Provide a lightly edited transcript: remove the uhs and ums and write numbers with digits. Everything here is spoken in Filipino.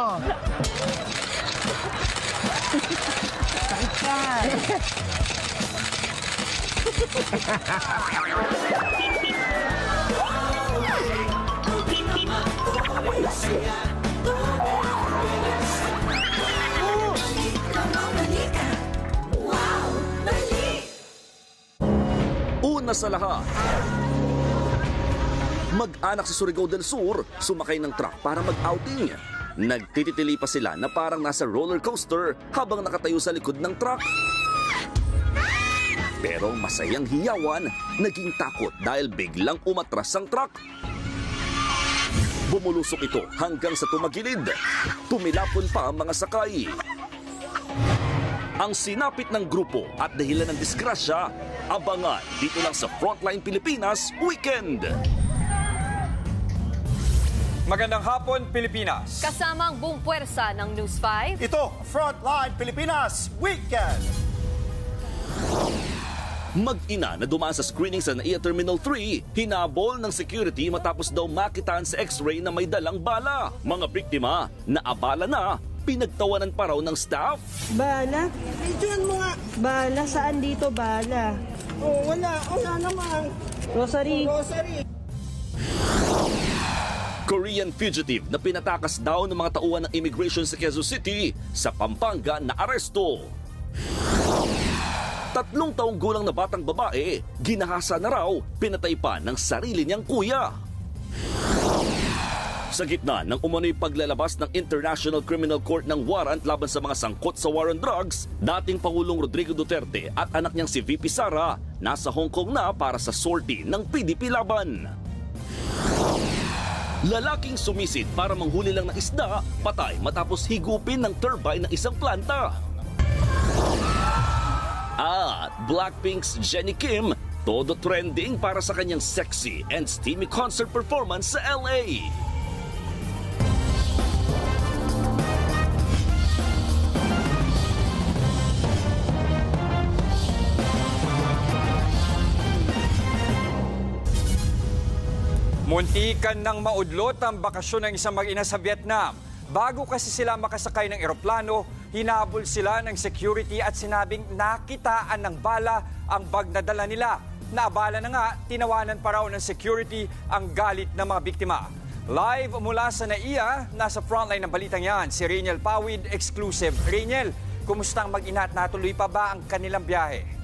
Sakit ka. Una sa lahat, mag-anak sa Surigao del Sur sumakay ng truck para mag-outing. Nagtititili pa sila na parang nasa roller coaster habang nakatayo sa likod ng truck. Pero masayang hiyawan, naging takot dahil biglang umatras ang truck. Bumulusok ito hanggang sa tumagilid. Tumilapon pa ang mga sakay. Ang sinapit ng grupo at dahilan ng disgrasya, abangan dito lang sa Frontline Pilipinas Weekend. Magandang hapon, Pilipinas. Kasama ang buong puwersa ng News 5. Ito, Frontline Pilipinas Weekend. Mag-ina na dumaan sa screening sa NAIA Terminal 3, hinabol ng security matapos daw makitaan sa x-ray na may dalang bala. Mga biktima na abala na, pinagtawanan pa raw ng staff. Bala? Medyoan mo nga. Bala? Saan dito bala? Oh, wala. Wala naman. Rosary. Rosary. Korean fugitive na pinatakas daw ng mga tauhan ng immigration sa Quezon City, sa Pampanga na aresto. 3 taong gulang na batang babae, ginahasa na raw, pinatay pa ng sarili niyang kuya. Sa gitna ng umano'y paglalabas ng International Criminal Court ng warrant laban sa mga sangkot sa war on drugs, dating Pangulong Rodrigo Duterte at anak niyang si VP Sara nasa Hong Kong na para sa sortie ng PDP laban. Lalaking sumisid para manghuli lang ng isda, patay matapos higupin ng turbine ng isang planta. At Blackpink's Jennie Kim, todo trending para sa kanyang sexy and steamy concert performance sa LA. Muntikan ng maudlot ang bakasyon ng isang mag-ina sa Vietnam. Bago kasi sila makasakay ng eroplano, hinabol sila ng security at sinabing nakitaan ng bala ang bag na dala nila. Naabala na nga, tinawanan pa raw ng security ang galit ng mga biktima. Live mula sa NAIA, nasa frontline ng balitang yan, si Rainiel Pawid, exclusive. Rainiel, kumusta ang mag-ina at natuloy pa ba ang kanilang biyahe?